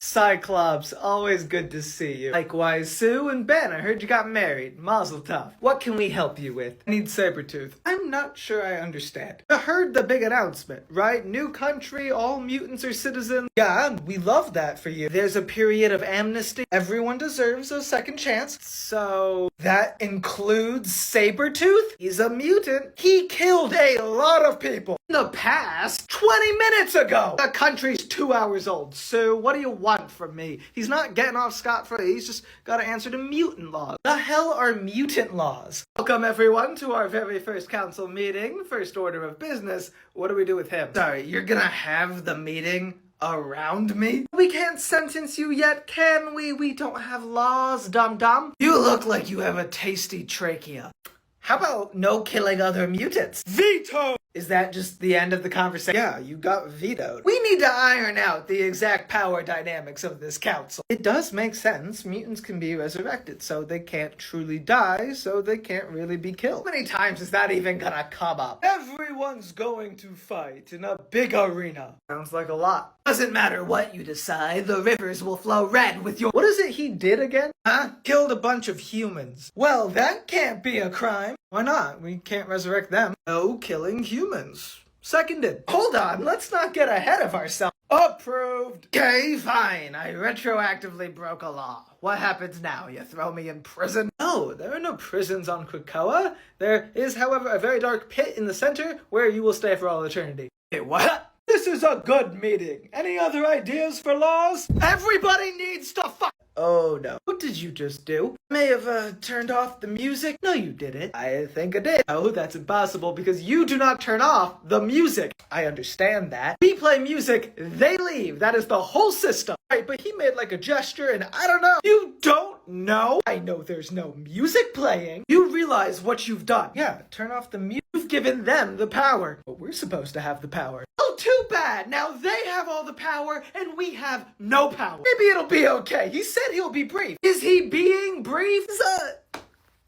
Cyclops, always good to see you. Likewise, Sue and Ben, I heard you got married. Mazel tov. What can we help you with? I need Sabretooth. I'm not sure I understand. I heard the big announcement, right? New country, all mutants are citizens. Yeah, we love that for you. There's a period of amnesty. Everyone deserves a second chance. So, that includes Sabretooth? He's a mutant. He killed a lot of people in the past 20 minutes ago. The country's 2 hours old. So, what do you want from me? He's not getting off scot-free. He's just got to answer to mutant laws. The hell are mutant laws? Welcome, everyone, to our very first council meeting. First order of business. What do we do with him? Sorry, you're gonna have the meeting around me? We can't sentence you yet, can we? We don't have laws, dum-dum. You look like you have a tasty trachea. How about no killing other mutants? Veto! Is that just the end of the conversation? Yeah, you got vetoed. We need to iron out the exact power dynamics of this council. It does make sense. Mutants can be resurrected, so they can't truly die, so they can't really be killed. How many times is that even gonna come up? Everyone's going to fight in a big arena. Sounds like a lot. Doesn't matter what you decide, the rivers will flow red with your— What is it he did again? Huh? Killed a bunch of humans. Well, that can't be a crime. Why not? We can't resurrect them. No killing humans. Seconded. Hold on, let's not get ahead of ourselves. Approved. Okay, fine. I retroactively broke a law. What happens now? You throw me in prison? No, there are no prisons on Krakoa. There is, however, a very dark pit in the center where you will stay for all eternity. Wait, what? This is a good meeting. Any other ideas for laws? Everybody needs to fuck. Oh no. What did you just do? I may have turned off the music. No, you didn't. I think I did. Oh, that's impossible because you do not turn off the music. I understand that. We play music, they leave. That is the whole system. Right, but he made like a gesture and I don't know. You don't know? I know there's no music playing. You realize what you've done. Yeah, turn off the music. You've given them the power. But we're supposed to have the power. Oh, too bad. Now they have all the power and we have no power. Maybe it'll be okay. He said he'll be brief. Is he being brief?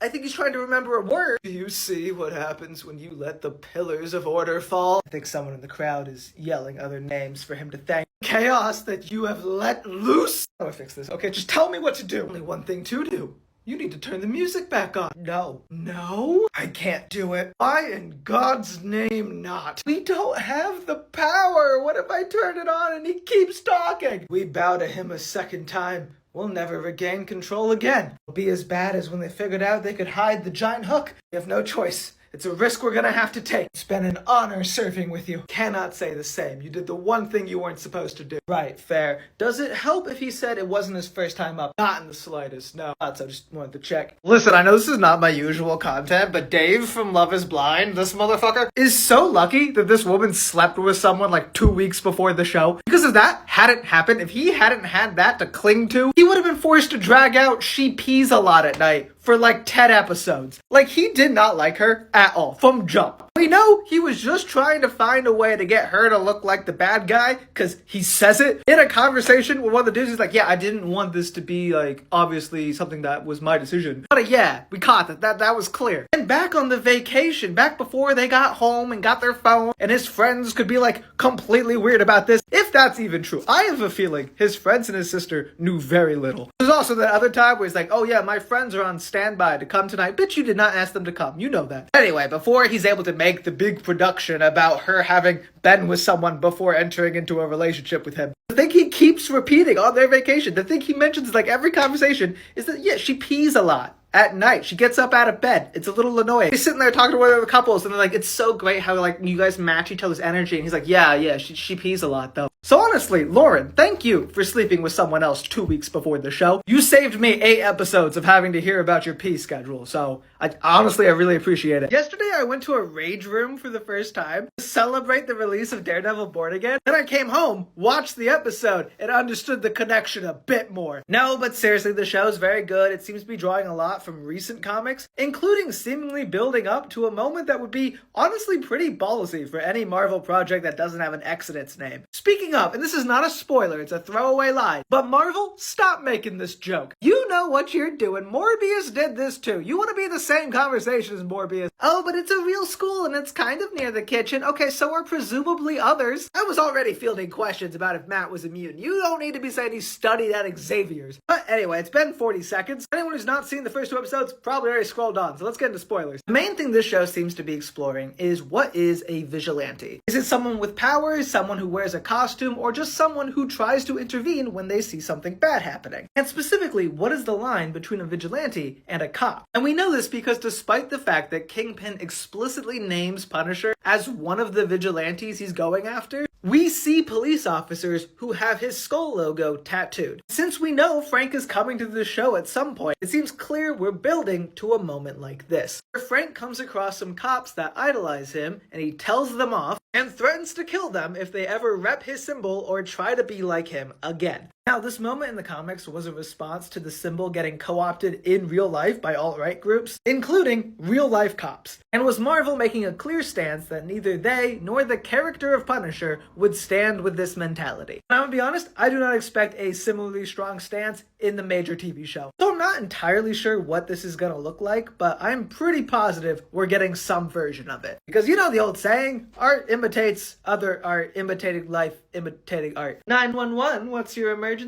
I think he's trying to remember a word. Do you see what happens when you let the pillars of order fall? I think someone in the crowd is yelling other names for him to thank. Chaos that you have let loose. How do I fix this? Okay, just tell me what to do. Only one thing to do. You need to turn the music back on. No. No? I can't do it. Why in God's name not? We don't have the power. What if I turn it on and he keeps talking? We bow to him a second time. We'll never regain control again. It'll be as bad as when they figured out they could hide the giant hook. We have no choice. It's a risk we're gonna have to take. It's been an honor serving with you. Cannot say the same. You did the one thing you weren't supposed to do. Right, fair. Does it help if he said it wasn't his first time up? Not in the slightest, no. So I just wanted to check. Listen, I know this is not my usual content, but Dave from Love is Blind, this motherfucker, is so lucky that this woman slept with someone like 2 weeks before the show. Because if that hadn't happened, if he hadn't had that to cling to, he would have been forced to drag out She Pees a Lot at night for like 10 episodes. Like, he did not like her at all, from jump. We know he was just trying to find a way to get her to look like the bad guy, because he says it in a conversation with one of the dudes. He's like, yeah, I didn't want this to be, like, obviously something that was my decision. But yeah, we caught that was clear. And back on the vacation, back before they got home and got their phone, and his friends could be, like, completely weird about this, if that's even true. I have a feeling his friends and his sister knew very little. There's also that other time where he's like, oh yeah, my friends are on standby to come tonight. Bitch, you did not ask them to come. You know that. Anyway, before he's able to make the big production about her having been with someone before entering into a relationship with him, the thing he keeps repeating on their vacation, the thing he mentions like every conversation is that, yeah, she pees a lot. At night, she gets up out of bed. It's a little annoying. He's sitting there talking to one of the couples, and they're like, it's so great how, like, you guys match each other's energy. And he's like, yeah, she pees a lot, though. So honestly, Lauren, thank you for sleeping with someone else 2 weeks before the show. You saved me 8 episodes of having to hear about your pee schedule, so I really appreciate it. Yesterday, I went to a rage room for the first time to celebrate the release of Daredevil Born Again. Then I came home, watched the episode, and understood the connection a bit more. No, but seriously, the show's very good. It seems to be drawing a lot from recent comics, including seemingly building up to a moment that would be honestly pretty ballsy for any Marvel project that doesn't have an X in its name. Speaking Speaking of, and this is not a spoiler, it's a throwaway line, but Marvel, stop making this joke. You know what you're doing. Morbius did this too. You want to be in the same conversation as Morbius. Oh, but it's a real school and it's kind of near the kitchen. Okay, so are presumably others. I was already fielding questions about if Matt was a mutant. You don't need to be saying he studied at Xavier's. But anyway, it's been 40 seconds. Anyone who's not seen the first 2 episodes probably already scrolled on, so let's get into spoilers. The main thing this show seems to be exploring is what is a vigilante? Is it someone with powers, someone who wears a costume, or just someone who tries to intervene when they see something bad happening? And specifically, what is the line between a vigilante and a cop? And we know this because despite the fact that Kingpin explicitly names Punisher as one of the vigilantes he's going after, we see police officers who have his skull logo tattooed. Since we know Frank is coming to the show at some point, it seems clear we're building to a moment like this, where Frank comes across some cops that idolize him, and he tells them off and threatens to kill them if they ever rep his symbol or try to be like him again. Now, this moment in the comics was a response to the symbol getting co-opted in real life by alt-right groups, including real-life cops, and was Marvel making a clear stance that neither they nor the character of Punisher would stand with this mentality. And I'm gonna be honest, I do not expect a similarly strong stance in the major TV show. So I'm not entirely sure what this is gonna look like, but I'm pretty positive we're getting some version of it. Because you know the old saying, art imitates other art, imitating life, imitating art. 911, what's your emergency?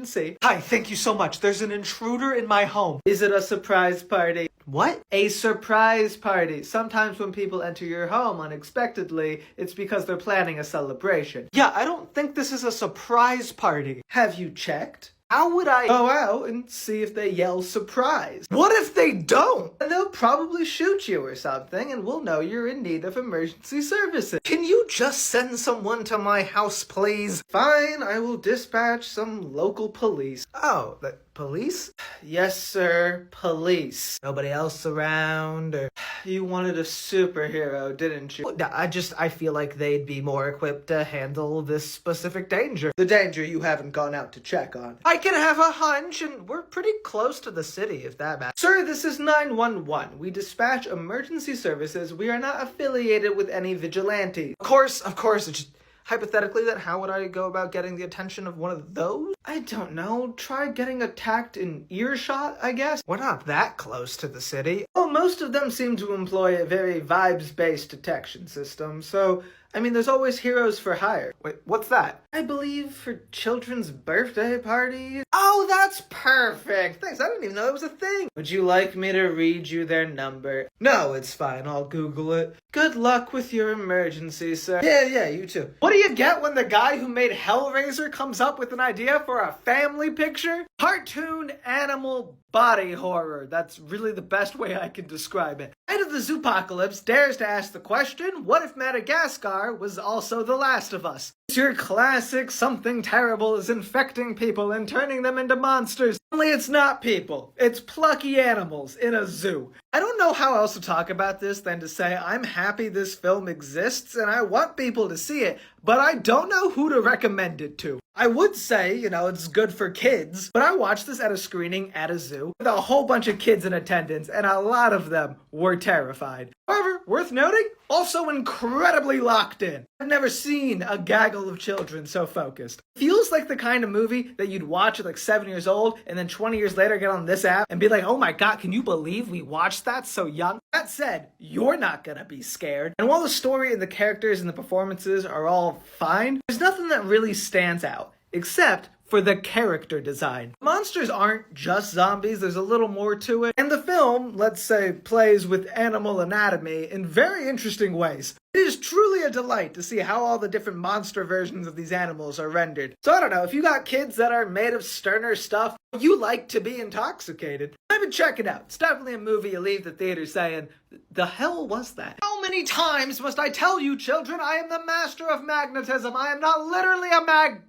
Hi, thank you so much. There's an intruder in my home. Is it a surprise party? What? A surprise party. Sometimes when people enter your home unexpectedly, it's because they're planning a celebration. Yeah, I don't think this is a surprise party. Have you checked? How would I go out and see if they yell surprise? What if they don't? And they'll probably shoot you or something, and we'll know you're in need of emergency services. Can you just send someone to my house, please? Fine, I will dispatch some local police. Oh, the police? Yes, sir, police. Nobody else around, or you wanted a superhero, didn't you? I feel like they'd be more equipped to handle this specific danger. The danger you haven't gone out to check on. I can have a hunch, and we're pretty close to the city, if that matters. Sir, this is 911. We dispatch emergency services. We are not affiliated with any vigilante. Of course, it's just hypothetically, then how would I go about getting the attention of one of those? I don't know. Try getting attacked in earshot, I guess. We're not that close to the city. Well, most of them seem to employ a very vibes-based detection system, so I mean, there's always heroes for hire. Wait, what's that? I believe for children's birthday parties. Oh, that's perfect. Thanks, I didn't even know that was a thing. Would you like me to read you their number? No, it's fine, I'll Google it. Good luck with your emergency, sir. Yeah, you too. What do you get when the guy who made Hellraiser comes up with an idea for a family picture? Cartoon animal body horror. That's really the best way I can describe it. Head of the Zoopocalypse dares to ask the question, what if Madagascar was also The Last of Us? It's your classic something terrible is infecting people and turning them into monsters. Only it's not people. It's plucky animals in a zoo. I don't know how else to talk about this than to say I'm happy this film exists and I want people to see it, but I don't know who to recommend it to. I would say, it's good for kids, but I watched this at a screening at a zoo with a whole bunch of kids in attendance, and a lot of them were terrified. However, worth noting, also incredibly locked in. I've never seen a gaggle of children so focused. Feels like the kind of movie that you'd watch at like 7 years old, and then 20 years later get on this app and be like, oh my god, can you believe we watched that so young? That said, you're not gonna be scared. And while the story and the characters and the performances are all fine, there's nothing that really stands out, except for the character design. Monsters aren't just zombies, there's a little more to it. And the film, let's say, plays with animal anatomy in very interesting ways. It is truly a delight to see how all the different monster versions of these animals are rendered. So I don't know, if you got kids that are made of sterner stuff, you like to be intoxicated, maybe check it out. It's definitely a movie you leave the theater saying, the hell was that? How many times must I tell you, children, I am the master of magnetism. I am not literally a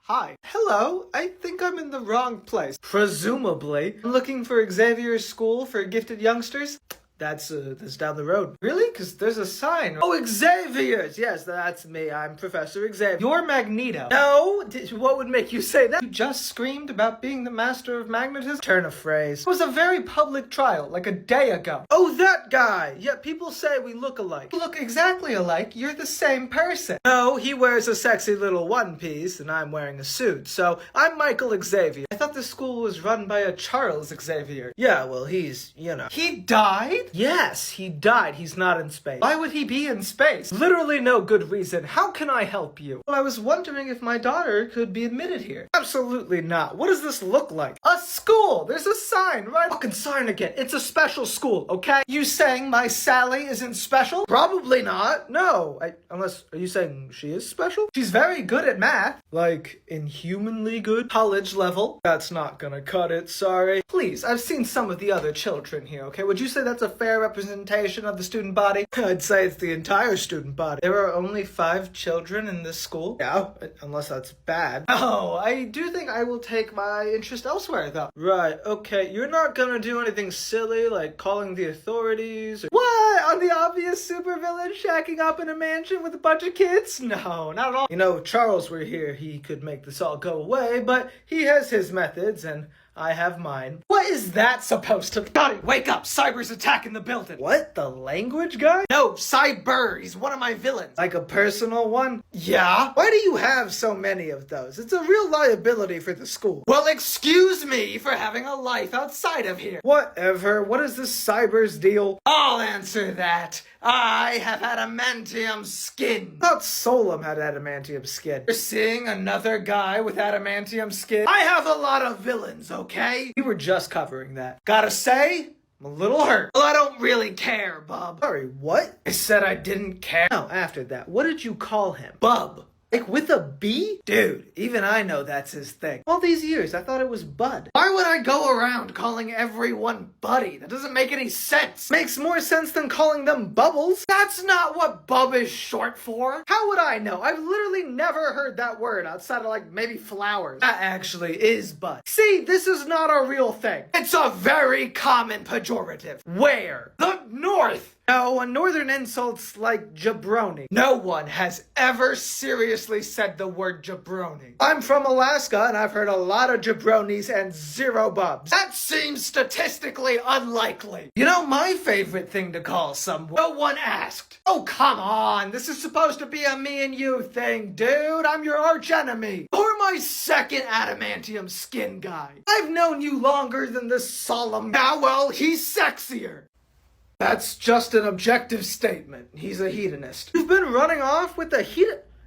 Hi. Hello, I think I'm in the wrong place. Presumably. I'm looking for Xavier's School for Gifted Youngsters. That's down the road. Really? Because there's a sign. Oh, Xavier's! Yes, that's me. I'm Professor Xavier. You're Magneto. No? What would make you say that? You just screamed about being the master of magnetism? Turn of phrase. It was a very public trial, like a day ago. Oh, that guy! Yeah, people say we look alike. You look exactly alike. You're the same person. No, he wears a sexy little one piece, and I'm wearing a suit. So, I'm Michael Xavier. I thought the school was run by a Charles Xavier. Yeah, well, he's, you know. He died? Yes, he died. He's not in space. Why would he be in space? Literally no good reason. How can I help you? Well, I was wondering if my daughter could be admitted here. Absolutely not. What does this look like? A school! There's a sign, right? Fucking sign again. It's a special school, okay? You saying my Sally isn't special? Probably not. No. Unless, are you saying she is special? She's very good at math. Like, inhumanly good? College level? That's not gonna cut it, sorry. Please, I've seen some of the other children here, okay? Would you say that's a fair representation of the student body? I'd say it's the entire student body. There are only 5 children in this school? Yeah, unless that's bad. Oh, I do think I will take my interest elsewhere, though. Right, okay. You're not gonna do anything silly, like calling the authorities? Or what? On the obvious supervillain shacking up in a mansion with a bunch of kids? No, not at all. You know, if Charles were here, he could make this all go away, but he has his methods, and I have mine. What is that supposed to be? Got it! Wake up! Cyber's attacking the building! What? The language guy? No, Cyber! He's one of my villains. Like a personal one? Yeah? Why do you have so many of those? It's a real liability for the school. Well, excuse me for having a life outside of here. Whatever. What is this Cyber's deal? I'll answer that. I have adamantium skin. I thought Solem had adamantium skin. You're seeing another guy with adamantium skin? I have a lot of villains, okay? We were just covering that. Gotta say, I'm a little hurt. Well, I don't really care, Bub. Sorry, what? I said I didn't care. No, after that, what did you call him? Bub. Like with a B? Dude, even I know that's his thing. All these years, I thought it was Bud. Why would I go around calling everyone Buddy? That doesn't make any sense. Makes more sense than calling them Bubbles. That's not what Bub is short for. How would I know? I've literally never heard that word outside of like maybe flowers. That actually is Bud. See, this is not a real thing. It's a very common pejorative. Where? The North. No, a northern insult's like jabroni. No one has ever seriously said the word jabroni. I'm from Alaska and I've heard a lot of jabronis and 0 bubs. That seems statistically unlikely. You know my favorite thing to call someone? No one asked. Oh, come on. This is supposed to be a me and you thing, dude. I'm your arch enemy. You're my second adamantium skin guy. I've known you longer than this solemn. Now, well, he's sexier. That's just an objective statement. He's a hedonist. You've been running off with the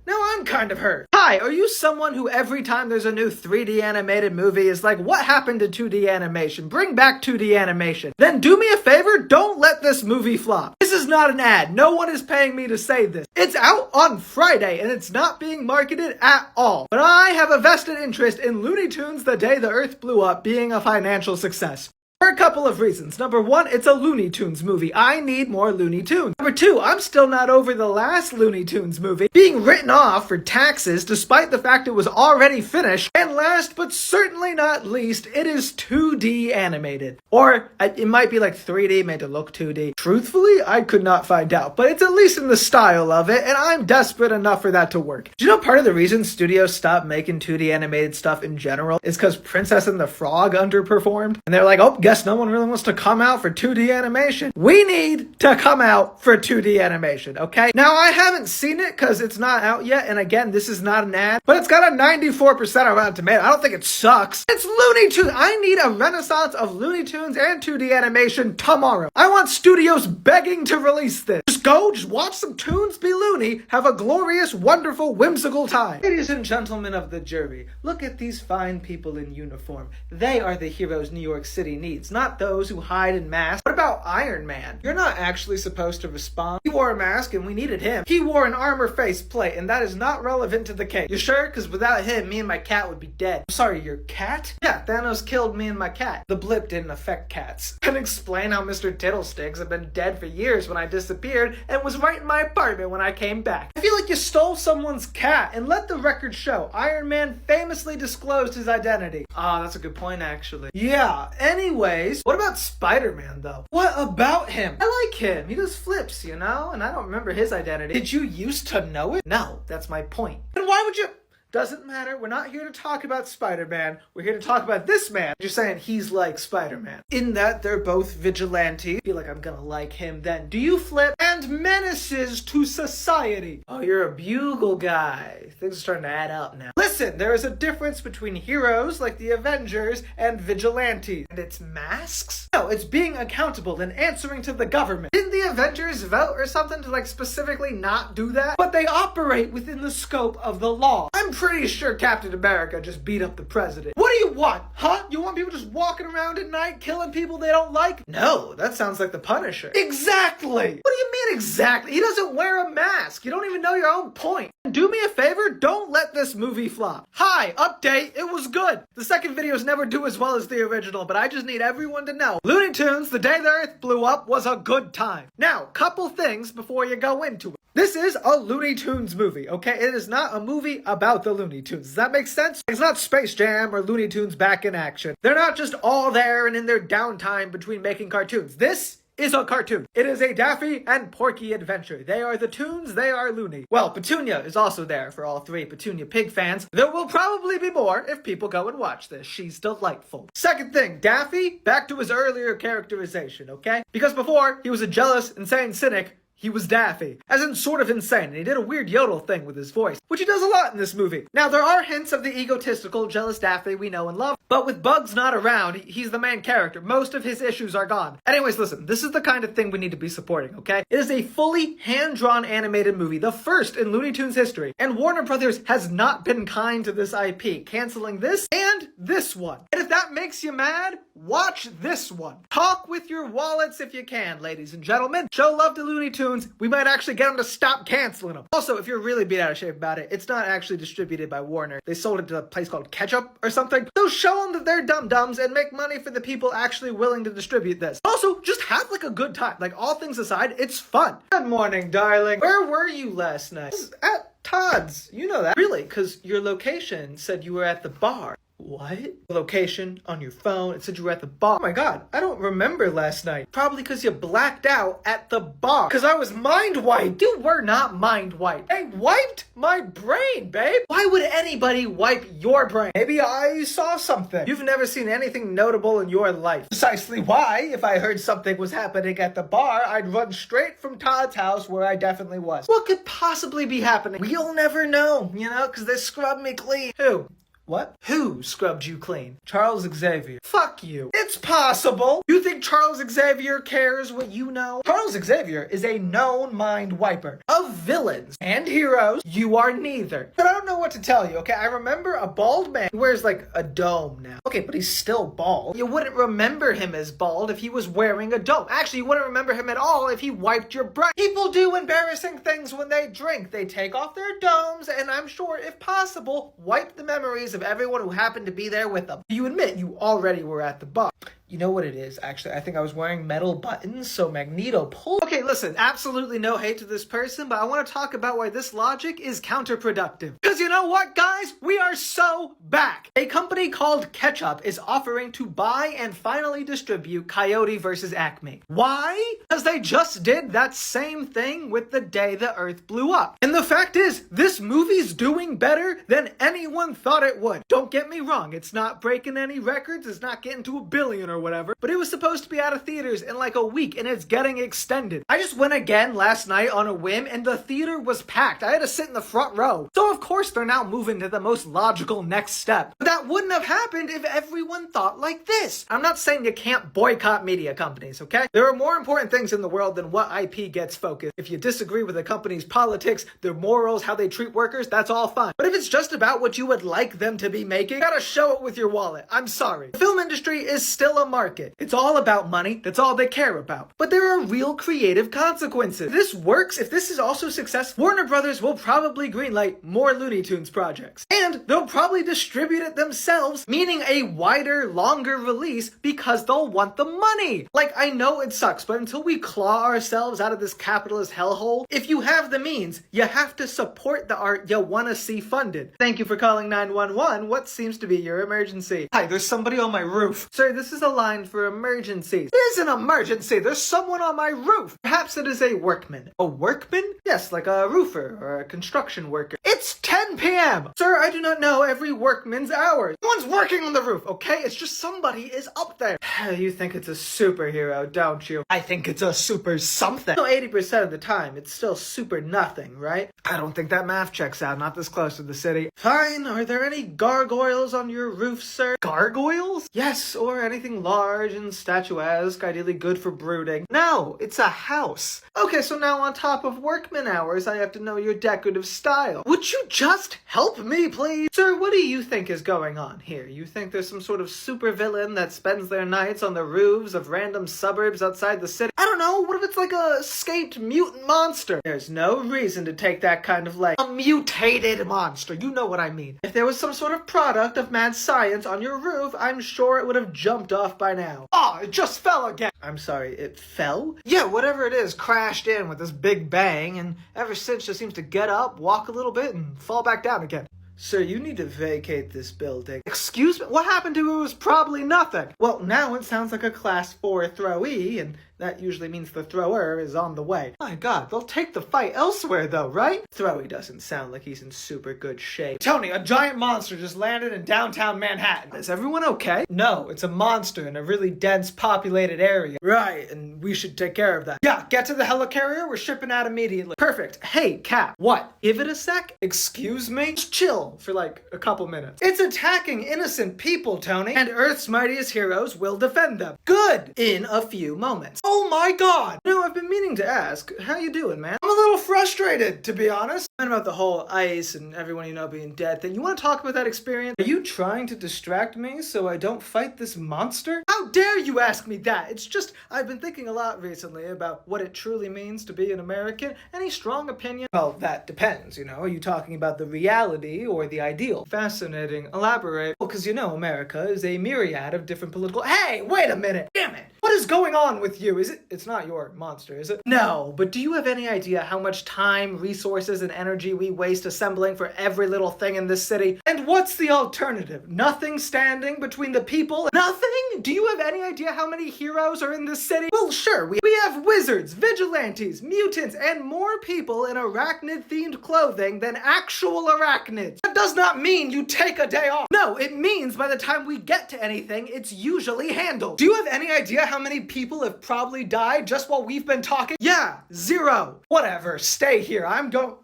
Now I'm kind of hurt. Hi, are you someone who every time there's a new 3D animated movie is like, what happened to 2D animation? Bring back 2D animation. Then do me a favor, don't let this movie flop. This is not an ad. No one is paying me to say this. It's out on Friday and it's not being marketed at all. But I have a vested interest in Looney Tunes The Day the Earth Blew Up being a financial success. For a couple of reasons. Number 1, it's a Looney Tunes movie. I need more Looney Tunes. Number 2, I'm still not over the last Looney Tunes movie being written off for taxes despite the fact it was already finished. And last but certainly not least, it is 2D animated. Or it might be like 3D made to look 2D. Truthfully, I could not find out, but it's at least in the style of it, and I'm desperate enough for that to work. Do you know part of the reason studios stopped making 2D animated stuff in general is because Princess and the Frog underperformed? And they're like, oh, guess no one really wants to come out for 2D animation. We need to come out for 2D animation, okay? Now, I haven't seen it because it's not out yet, and again, this is not an ad, but it's got a 94% on Rotten Tomatoes. I don't think it sucks. It's Looney Tunes. I need a renaissance of Looney Tunes and 2D animation tomorrow. I want studios begging to release this. Just watch some tunes be loony, have a glorious, wonderful, whimsical time. Ladies and gentlemen of the jury, look at these fine people in uniform. They are the heroes New York City needs, not those who hide in masks. What about Iron Man? You're not actually supposed to respond. He wore a mask and we needed him. He wore an armor faceplate and that is not relevant to the case. You sure? Because without him, me and my cat would be dead. I'm sorry, your cat? Yeah, Thanos killed me and my cat. The blip didn't affect cats. Can explain how Mr. Tittlesticks have been dead for years when I disappeared disappeared and was right in my apartment when I came back. I feel like you stole someone's cat, and let the record show, Iron Man famously disclosed his identity. Ah, that's a good point, actually. Yeah, anyways, what about Spider-Man, though? What about him? I like him. He does flips, you know? And I don't remember his identity. Did you used to know it? No, that's my point. Then why would you... Doesn't matter. We're not here to talk about Spider-Man. We're here to talk about this man. You're saying he's like Spider-Man. In that they're both vigilantes. I feel like I'm gonna like him then. Do you flip? And menaces to society. Oh, you're a bugle guy. Things are starting to add up now. Listen, there is a difference between heroes like the Avengers and vigilantes. And it's masks? No, it's being accountable and answering to the government. Didn't the Avengers vote or something to like specifically not do that? But they operate within the scope of the law. I'm pretty sure Captain America just beat up the president. What do you want, huh? You want people just walking around at night killing people they don't like? No, that sounds like the Punisher. Exactly! What do you mean exactly? He doesn't wear a mask. You don't even know your own point. Do me a favor, don't let this movie flop. Hi, update, it was good. The second videos never do as well as the original, but I just need everyone to know. Looney Tunes, The Day the Earth Blew Up was a good time. Now, couple things before you go into it. This is a Looney Tunes movie, okay? It is not a movie about the Looney Tunes. Does that make sense? It's not Space Jam or Looney Tunes back in action. They're not just all there and in their downtime between making cartoons. This is a cartoon. It is a Daffy and Porky adventure. They are the Tunes, they are Looney. Well, Petunia is also there for all three Petunia Pig fans. There will probably be more if people go and watch this. She's delightful. Second thing, Daffy, back to his earlier characterization, okay? Because before, he was a jealous, insane cynic. He was Daffy, as in sort of insane, and he did a weird yodel thing with his voice, which he does a lot in this movie. Now, there are hints of the egotistical, jealous Daffy we know and love, but with Bugs not around, he's the main character. Most of his issues are gone. Anyways, listen, this is the kind of thing we need to be supporting, okay? It is a fully hand-drawn animated movie, the first in Looney Tunes history, and Warner Brothers has not been kind to this IP, canceling this and this one. And if that makes you mad, watch this one. Talk with your wallets if you can, ladies and gentlemen. Show love to Looney Tunes. We might actually get them to stop canceling them. Also, if you're really beat out of shape about it, it's not actually distributed by Warner. They sold it to a place called Ketchup or something. So show them that they're dum-dums and make money for the people actually willing to distribute this. Also, just have like a good time. Like all things aside, it's fun. Good morning, darling. Where were you last night? At Todd's. You know that. Really, because your location said you were at the bar. What? Location on your phone. It said you were at the bar. Oh my god, I don't remember last night. Probably because you blacked out at the bar. Because I was mind wiped. You were not mind wiped. They wiped my brain, babe. Why would anybody wipe your brain? Maybe I saw something. You've never seen anything notable in your life. Precisely why, if I heard something was happening at the bar, I'd run straight from Todd's house where I definitely was. What could possibly be happening? We'll never know, you know, because they scrubbed me clean. Who? What? Who scrubbed you clean? Charles Xavier. Fuck you. It's possible. You think Charles Xavier cares what you know? Charles Xavier is a known mind wiper of villains and heroes. You are neither. But I don't know what to tell you, okay? I remember a bald man who wears like a dome now. Okay, but he's still bald. You wouldn't remember him as bald if he was wearing a dome. Actually, you wouldn't remember him at all if he wiped your brain. People do embarrassing things when they drink. They take off their domes and I'm sure, if possible, wipe the memories of everyone who happened to be there with them. You admit you already were at the bar. You know what it is, actually. I think I was wearing metal buttons, so Magneto pulled. Okay, listen, absolutely no hate to this person, but I want to talk about why this logic is counterproductive. Because you know what, guys? We are so back. A company called Ketchup is offering to buy and finally distribute Coyote vs. Acme. Why? Because they just did that same thing with The Day the Earth Blew Up. And the fact is, this movie's doing better than anyone thought it would. Don't get me wrong, it's not breaking any records, it's not getting to 1 billion or whatever, but it was supposed to be out of theaters in like a week and it's getting extended. I just went again last night on a whim and the theater was packed. I had to sit in the front row. So of course they're now moving to the most logical next step. But that wouldn't have happened if everyone thought like this. I'm not saying you can't boycott media companies, okay? There are more important things in the world than what IP gets focused. If you disagree with a company's politics, their morals, how they treat workers, that's all fine. But if it's just about what you would like them to be making, you gotta show it with your wallet. I'm sorry. The film industry is still the market. It's all about money. That's all they care about. But there are real creative consequences. If this works, if this is also successful, Warner Brothers will probably greenlight more Looney Tunes projects. And they'll probably distribute it themselves, meaning a wider, longer release because they'll want the money. Like, I know it sucks, but until we claw ourselves out of this capitalist hellhole, if you have the means, you have to support the art you want to see funded. Thank you for calling 911. What seems to be your emergency? Hi, there's somebody on my roof. Sir, this is a line for emergencies. It is an emergency. There's someone on my roof. Perhaps it is a workman. A workman? Yes, like a roofer or a construction worker. It's 10 p.m. Sir, I do not know every workman's hours. No one's working on the roof, okay? It's just somebody is up there. You think it's a superhero, don't you? I think it's a super something. No, 80% of the time, it's still super nothing, right? I don't think that math checks out, not this close to the city. Fine, are there any gargoyles on your roof, sir? Gargoyles? Yes, or anything large and statuesque, ideally good for brooding. No, it's a house. Okay, so now on top of workman hours, I have to know your decorative style. Would you just help me, please? Sir, what do you think is going on here? You think there's some sort of supervillain that spends their nights on the roofs of random suburbs outside the city? I don't know, what if it's like a escaped mutant monster? There's no reason to take that kind of like a mutated monster, you know what I mean. If there was some sort of product of mad science on your roof, I'm sure it would have jumped off by now. Oh, it just fell again. I'm sorry, it fell? Yeah, whatever it is crashed in with this big bang, and ever since just seems to get up, walk a little bit, and fall back down again. Sir, you need to vacate this building. Excuse me? What happened to it was probably nothing. Well, now it sounds like a class 4 throwee, and that usually means the thrower is on the way. My god, they'll take the fight elsewhere though, right? Throwy doesn't sound like he's in super good shape. Tony, a giant monster just landed in downtown Manhattan. Is everyone okay? No, it's a monster in a really dense populated area. Right, and we should take care of that. Yeah, get to the helicarrier, we're shipping out immediately. Perfect. Hey, Cap. What? Give it a sec? Excuse me? Just chill for like a couple minutes. It's attacking innocent people, Tony, and Earth's mightiest heroes will defend them. Good! In a few moments. Oh my god! You know, I've been meaning to ask, how you doing, man? I'm a little frustrated, to be honest. And about the whole ice and everyone you know being dead thing. You want to talk about that experience? Are you trying to distract me so I don't fight this monster? How dare you ask me that? It's just, I've been thinking a lot recently about what it truly means to be an American. Any strong opinion? Well, that depends, you know. Are you talking about the reality or the ideal? Fascinating. Elaborate. Well, because you know America is a myriad of different political... Hey, wait a minute! Damn it! What is going on with you? It's not your monster, is it? No, but do you have any idea how much time, resources, and energy we waste assembling for every little thing in this city? And what's the alternative? Nothing standing between the people? Nothing? Do you have any idea how many heroes are in this city? Well, sure, we have wizards, vigilantes, mutants, and more people in arachnid-themed clothing than actual arachnids. That does not mean you take a day off. No, it means by the time we get to anything, it's usually handled. Do you have any idea how many people have probably died just while we've been talking? Yeah, 0. Whatever, stay here. I'm going...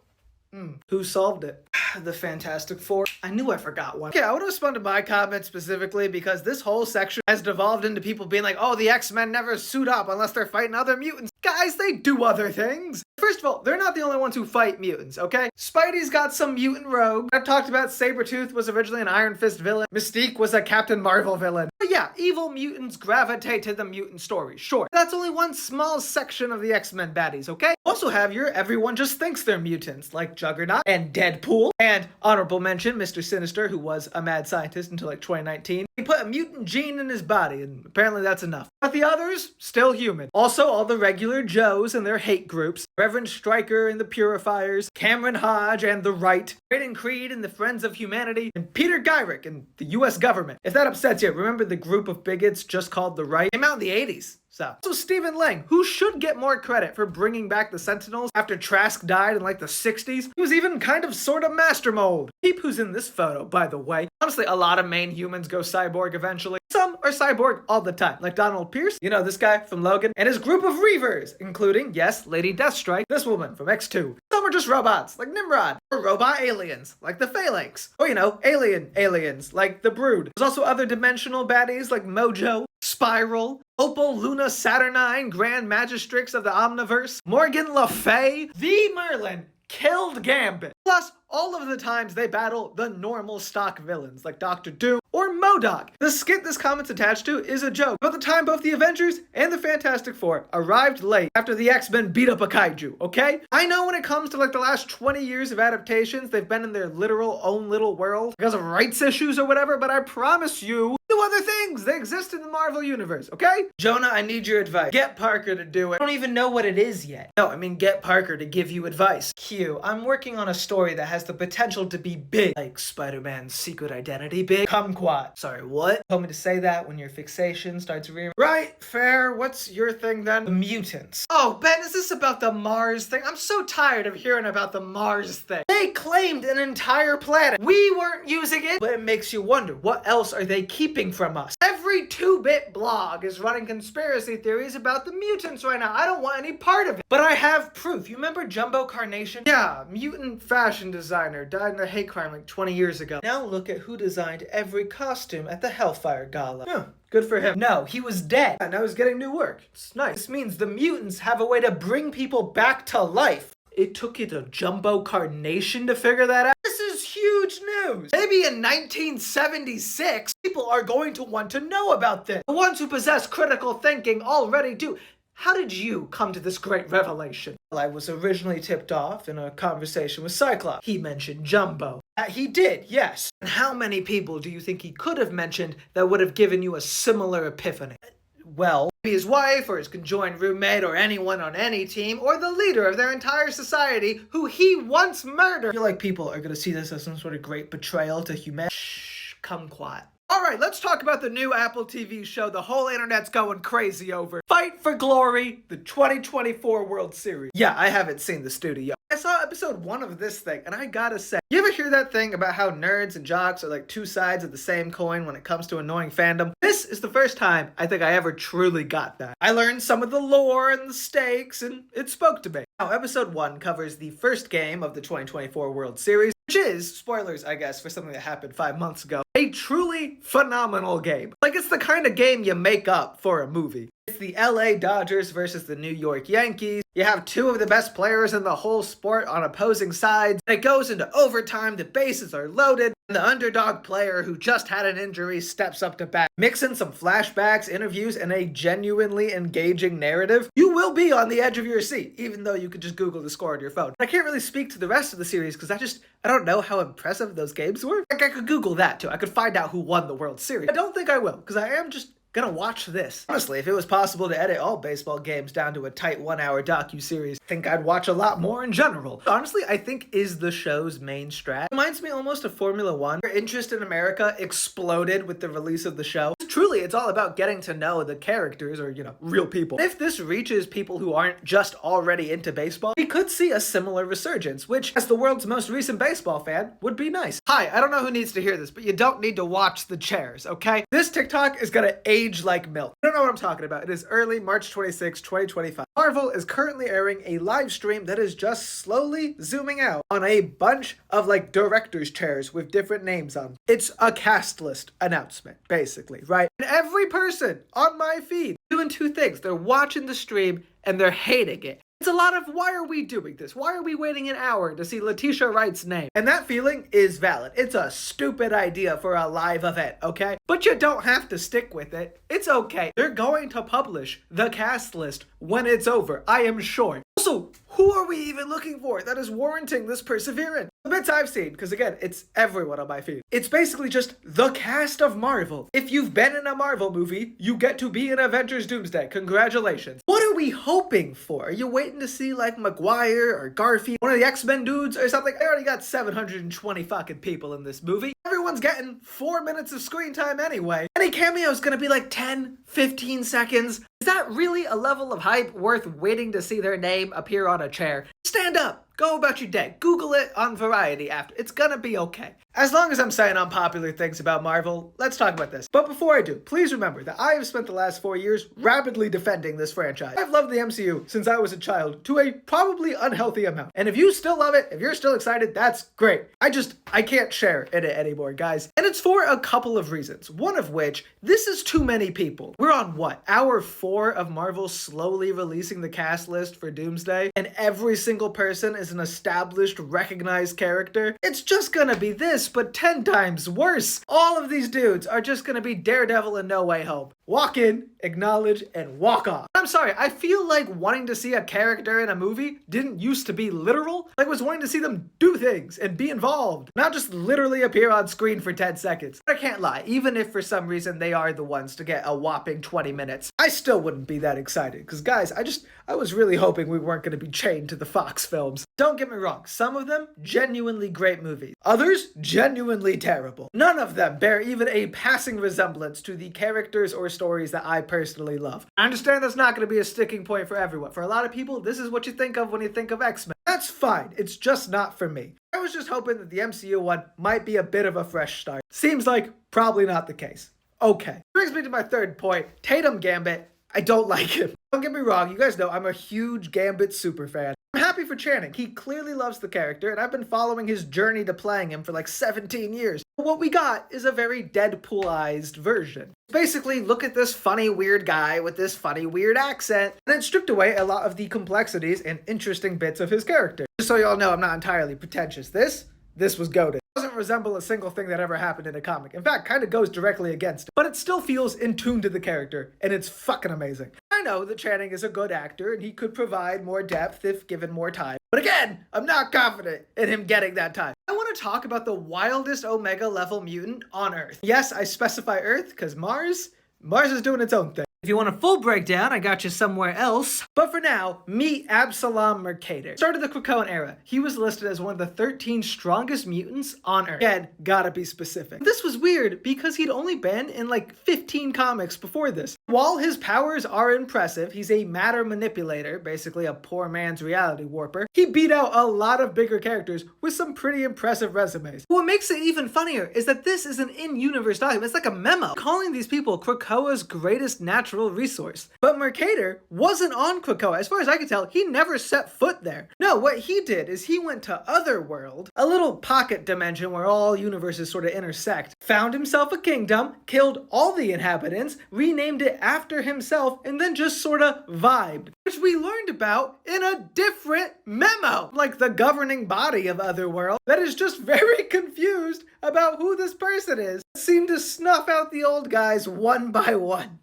Who solved it? The Fantastic Four. I knew I forgot one. Okay, I would have responded to my comment specifically because this whole section has devolved into people being like, oh, the X-Men never suit up unless they're fighting other mutants. Guys, they do other things. First of all, they're not the only ones who fight mutants, okay? Spidey's got some mutant rogue. I've talked about Sabretooth was originally an Iron Fist villain. Mystique was a Captain Marvel villain. But yeah, evil mutants gravitate to the mutant story, sure. That's only one small section of the X-Men baddies, okay? Also have your everyone just thinks they're mutants, like Juggernaut and Deadpool, and honorable mention, Mr. Sinister, who was a mad scientist until like 2019. He put a mutant gene in his body, and apparently that's enough. But the others, still human. Also, all the regular Joes and their hate groups, Reverend Stryker and the Purifiers, Cameron Hodge and the Right, Braden Creed and the Friends of Humanity, and Peter Gyrick and the US government. If that upsets you, remember the group of bigots just called the Right? Came out in the 80s. So Stephen Lang, who should get more credit for bringing back the Sentinels after Trask died in like the 60s. He was even kind of sort of master mold. Peep who's in this photo, by the way. Honestly, a lot of main humans go cyborg eventually. Some are cyborg all the time, like Donald Pierce, you know, this guy from Logan, and his group of Reavers, including, yes, Lady Deathstrike, this woman from X2. Some are just robots, like Nimrod, or robot aliens, like the Phalanx, or, you know, alien aliens, like the Brood. There's also other dimensional baddies, like Mojo, Spiral, Opal, Luna, Saturnine, Grand Magistrix of the Omniverse, Morgan Le Fay, the Merlin, killed Gambit. Plus, all of the times they battle the normal stock villains like Doctor Doom or MODOK. The skit this comment's attached to is a joke about the time both the Avengers and the Fantastic Four arrived late after the X-Men beat up a kaiju, okay? I know when it comes to like the last 20 years of adaptations, they've been in their literal own little world because of rights issues or whatever, but I promise you, do other things. They exist in the Marvel universe, okay? Jonah, I need your advice. Get Parker to do it. I don't even know what it is yet. No, I mean get Parker to give you advice. Q, I'm working on a story that has the potential to be big, like Spider-Man's secret identity big. Kumquat. Sorry, what? Told me to say that when your fixation starts rearing. Right, fair. What's your thing then? The mutants. Oh, Ben, is this about the Mars thing? I'm so tired of hearing about the Mars thing. They claimed an entire planet. We weren't using it, but it makes you wonder, what else are they keeping from us? Every 2-bit blog is running conspiracy theories about the mutants right now. I don't want any part of it. But I have proof. You remember Jumbo Carnation? Yeah, mutant fashion designer, died in a hate crime like 20 years ago. Now look at who designed every costume at the Hellfire Gala. Huh. Good for him. No, he was dead. And now he's getting new work. It's nice. This means the mutants have a way to bring people back to life. It took you to Jumbo Carnation to figure that out? This is huge news. Maybe in 1976, people are going to want to know about this. The ones who possess critical thinking already do. How did you come to this great revelation? Well, I was originally tipped off in a conversation with Cyclops. He mentioned Jumbo. He did, yes. And how many people do you think he could have mentioned that would have given you a similar epiphany? Well, maybe his wife or his conjoined roommate or anyone on any team or the leader of their entire society who he once murdered. I feel like people are going to see this as some sort of great betrayal to humanity. Shh, kumquat. Alright, let's talk about the new Apple TV show the whole internet's going crazy over. Fight for Glory, the 2024 World Series. Yeah, I haven't seen the studio. I saw episode 1 of this thing, and I gotta say, you ever hear that thing about how nerds and jocks are like two sides of the same coin when it comes to annoying fandom? This is the first time I think I ever truly got that. I learned some of the lore and the stakes, and it spoke to me. Now, episode 1 covers the first game of the 2024 World Series, which is, spoilers I guess, for something that happened 5 months ago, a truly phenomenal game. Like, it's the kind of game you make up for a movie. It's the LA Dodgers versus the New York Yankees. You have two of the best players in the whole sport on opposing sides, and it goes into overtime, the bases are loaded, and the underdog player who just had an injury steps up to bat. Mix in some flashbacks, interviews, and a genuinely engaging narrative, you will be on the edge of your seat, even though you could just Google the score on your phone. I can't really speak to the rest of the series because I don't know how impressive those games were. Like, I could Google that too. I could find out who won the World Series. I don't think I will, because I am just gonna watch this. Honestly, if it was possible to edit all baseball games down to a tight 1-hour docu-series, I think I'd watch a lot more in general. Honestly, I think is the show's main strat. It reminds me almost of Formula One, where interest in America exploded with the release of the show. Truly, it's all about getting to know the characters or, real people. If this reaches people who aren't just already into baseball, we could see a similar resurgence, which, as the world's most recent baseball fan, would be nice. Hi, I don't know who needs to hear this, but you don't need to watch the chairs, okay? This TikTok is gonna age like milk. I don't know what I'm talking about. It is early March 26, 2025. Marvel is currently airing a live stream that is just slowly zooming out on a bunch of director's chairs with different names on. It's a cast list announcement, basically, right? And every person on my feed doing two things. They're watching the stream and they're hating it. It's a lot of, why are we doing this? Why are we waiting an hour to see Letitia Wright's name? And that feeling is valid. It's a stupid idea for a live event, okay? But you don't have to stick with it. It's okay. They're going to publish the cast list when it's over, I am sure. Also, who are we even looking for that is warranting this perseverance? The bits I've seen, because again, it's everyone on my feed. It's basically just the cast of Marvel. If you've been in a Marvel movie, you get to be in Avengers Doomsday. Congratulations. What are we hoping for? Are you waiting to see Maguire or Garfield, one of the X-Men dudes or something? I already got 720 fucking people in this movie. Everyone's getting 4 minutes of screen time anyway. Any cameo is gonna be 10, 15 seconds. Is that really a level of hype worth waiting to see their name appear on a chair? Stand up. Go about your day. Google it on Variety after. It's gonna be okay. As long as I'm saying unpopular things about Marvel, let's talk about this. But before I do, please remember that I have spent the last 4 years rapidly defending this franchise. I've loved the MCU since I was a child to a probably unhealthy amount. And if you still love it, if you're still excited, that's great. I can't share in it anymore, guys. And it's for a couple of reasons. One of which, this is too many people. We're on hour 4 of Marvel slowly releasing the cast list for Doomsday, and every single single person is an established, recognized character, it's just gonna be this, but 10 times worse. All of these dudes are just gonna be Daredevil and No Way Home. Walk in, acknowledge, and walk off. I'm sorry, I feel like wanting to see a character in a movie didn't used to be literal. Like, I was wanting to see them do things and be involved, not just literally appear on screen for 10 seconds. But I can't lie, even if for some reason they are the ones to get a whopping 20 minutes, I still wouldn't be that excited. Because guys, I was really hoping we weren't going to be chained to the Fox films. Don't get me wrong, some of them genuinely great movies. Others genuinely terrible. None of them bear even a passing resemblance to the characters or stories that I personally love. I understand that's not going to be a sticking point for everyone. For a lot of people, this is what you think of when you think of X-Men. That's fine, it's just not for me. I was just hoping that the MCU one might be a bit of a fresh start. Seems like probably not the case. Okay. Brings me to my third point, Tatum Gambit. I don't like him. Don't get me wrong, you guys know I'm a huge Gambit superfan. I'm happy for Channing. He clearly loves the character, and I've been following his journey to playing him for like 17 years. But what we got is a very Deadpoolized version. Basically, look at this funny, weird guy with this funny, weird accent, and it stripped away a lot of the complexities and interesting bits of his character. Just so y'all know, I'm not entirely pretentious. This was goated. It doesn't resemble a single thing that ever happened in a comic. In fact, kind of goes directly against it. But it still feels in tune to the character, and it's fucking amazing. I know that Channing is a good actor, and he could provide more depth if given more time. But again, I'm not confident in him getting that time. I want to talk about the wildest Omega level mutant on Earth. Yes, I specify Earth, because Mars is doing its own thing. If you want a full breakdown, I got you somewhere else. But for now, meet Absalom Mercator. Started the Krakoan era. He was listed as one of the 13 strongest mutants on Earth. Again, gotta be specific. This was weird because he'd only been in like 15 comics before this. While his powers are impressive, he's a matter manipulator, basically a poor man's reality warper. He beat out a lot of bigger characters with some pretty impressive resumes. What makes it even funnier is that this is an in-universe document. It's like a memo calling these people Krakoa's greatest natural resource. But Mercator wasn't on Krakoa. As far as I can tell, he never set foot there. No, what he did is he went to Otherworld, a little pocket dimension where all universes sort of intersect, found himself a kingdom, killed all the inhabitants, renamed it after himself, and then just sort of vibed. Which we learned about in a different memo. Like the governing body of Otherworld that is just very confused about who this person is. Seemed to snuff out the old guys one by one.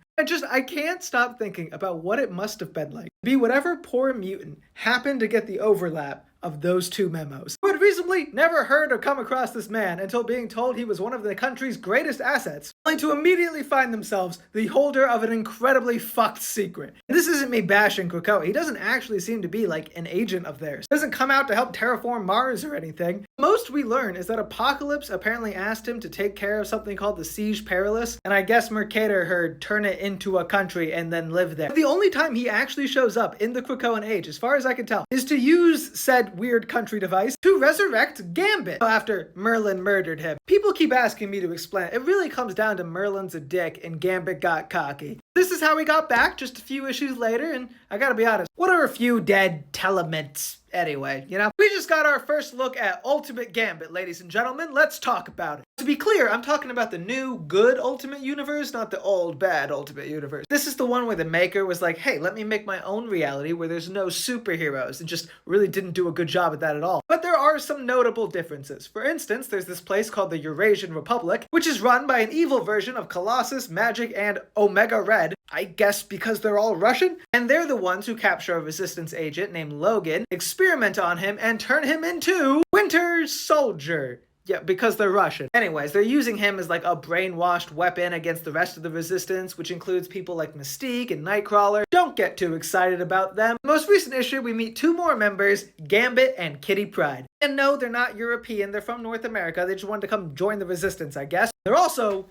I can't stop thinking about what it must have been like to be whatever poor mutant happened to get the overlap of those two memos. Who had reasonably never heard or come across this man until being told he was one of the country's greatest assets, only to immediately find themselves the holder of an incredibly fucked secret. And this isn't me bashing Krakoa. He doesn't actually seem to be like an agent of theirs. He doesn't come out to help terraform Mars or anything. Most we learn is that Apocalypse apparently asked him to take care of something called the Siege Perilous, and I guess Mercator heard turn it into a country and then live there. But the only time he actually shows up in the Krakoan age, as far as I can tell, is to use said weird country device to resurrect Gambit after Merlin murdered him. People keep asking me to explain. It really comes down to Merlin's a dick and Gambit got cocky. This is how he got back just a few issues later, and I gotta be honest, what are a few dead telements anyway, you know? We just got our first look at Ultimate Gambit, ladies and gentlemen. Let's talk about it. To be clear, I'm talking about the new good Ultimate Universe, not the old bad Ultimate Universe. This is the one where the maker was like, hey, let me make my own reality where there's no superheroes, and just really didn't do a good job at that at all. But there are some notable differences. For instance, there's this place called the Eurasian Republic, which is run by an evil version of Colossus, Magic, and Omega Red, I guess because they're all Russian, and they're the ones who capture a resistance agent named Logan, experiment on him, and turn him into Winter Soldier. Yeah, because they're Russian. Anyways, they're using him as like a brainwashed weapon against the rest of the resistance, which includes people like Mystique and Nightcrawler. Don't get too excited about them. Most recent issue, we meet two more members, Gambit and Kitty Pryde. And no, they're not European, they're from North America. They just wanted to come join the resistance, I guess. They're also,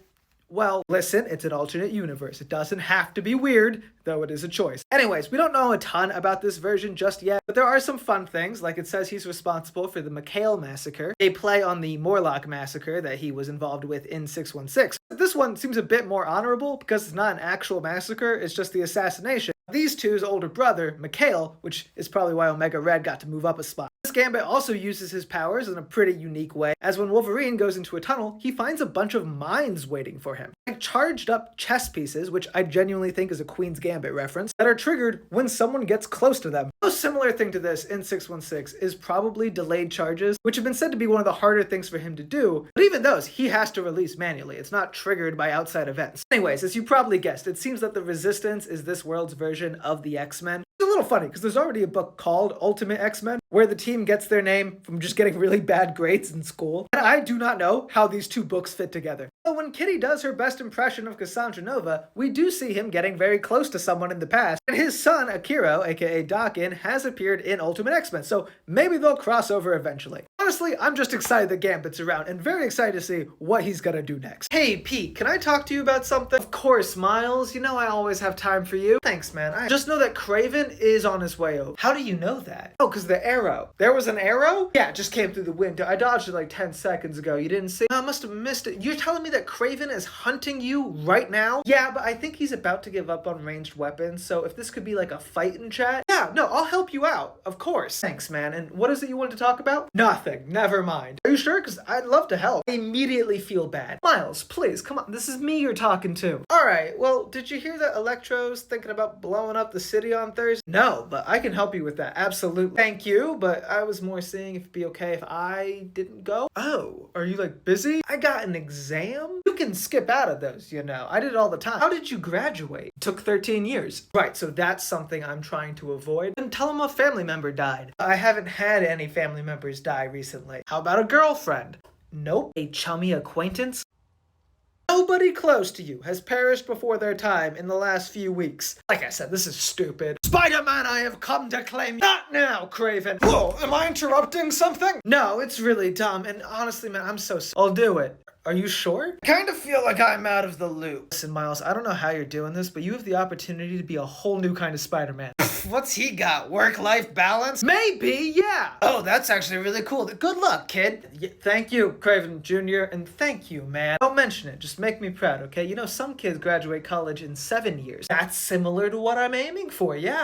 well, listen, it's an alternate universe. It doesn't have to be weird, though it is a choice. Anyways, we don't know a ton about this version just yet, but there are some fun things, like it says he's responsible for the McHale massacre. They play on the Morlock massacre that he was involved with in 616. This one seems a bit more honorable because it's not an actual massacre, it's just the assassination. These two's older brother, McHale, which is probably why Omega Red got to move up a spot. This Gambit also uses his powers in a pretty unique way, as when Wolverine goes into a tunnel, he finds a bunch of mines waiting for him. Like charged up chess pieces, which I genuinely think is a Queen's Gambit reference, that are triggered when someone gets close to them. A similar thing to this in 616 is probably delayed charges, which have been said to be one of the harder things for him to do, but even those he has to release manually. It's not triggered by outside events. Anyways, as you probably guessed, it seems that the Resistance is this world's version of the X-Men. It's a little funny because there's already a book called Ultimate X-Men where the team gets their name from just getting really bad grades in school, and I do not know how these two books fit together. But when Kitty does her best impression of Cassandra Nova, we do see him getting very close to someone in the past, and his son Akira, aka Dakin, has appeared in Ultimate X-Men, so maybe they'll cross over eventually. Honestly, I'm just excited that Gambit's around and very excited to see what he's gonna do next. Hey Pete, can I talk to you about something? Of course, Miles, you know I always have time for you. Thanks, man. I just know that Kraven is on his way over. How do you know that? Oh, because the arrow. There was an arrow? Yeah, it just came through the window. I dodged it like 10 seconds ago. You didn't see? I must have missed it. You're telling me that Kraven is hunting you right now? Yeah, but I think he's about to give up on ranged weapons, so if this could be like a fight in chat, yeah, no, I'll help you out. Of course. Thanks, man. And what is it you wanted to talk about? Nothing. Never mind. Are you sure? Because I'd love to help. I immediately feel bad. Miles, please, come on. This is me you're talking to. Alright, well, did you hear that Electro's thinking about blowing up the city on Thursday? No, but I can help you with that. Absolutely. Thank you, but I was more seeing if it'd be okay if I didn't go. Oh, are you like busy? I got an exam? You can skip out of those, you know. I did it all the time. How did you graduate? It took 13 years. Right, so that's something I'm trying to avoid. And tell him a family member died. I haven't had any family members die recently. How about a girlfriend? Nope. A chummy acquaintance? Nobody close to you has perished before their time in the last few weeks. Like I said, this is stupid. Spider-Man, I have come to claim you. Not now, Kraven. Whoa, am I interrupting something? No, it's really dumb, and honestly, man, I'm so sorry. I'll do it. Are you sure? I kind of feel like I'm out of the loop. Listen, Miles, I don't know how you're doing this, but you have the opportunity to be a whole new kind of Spider-Man. What's he got? Work-life balance? Maybe, yeah. Oh, that's actually really cool. Good luck, kid. Thank you, Kraven Jr., and thank you, man. Don't mention it. Just make me proud, okay? You know, some kids graduate college in 7 years. That's similar to what I'm aiming for, yeah.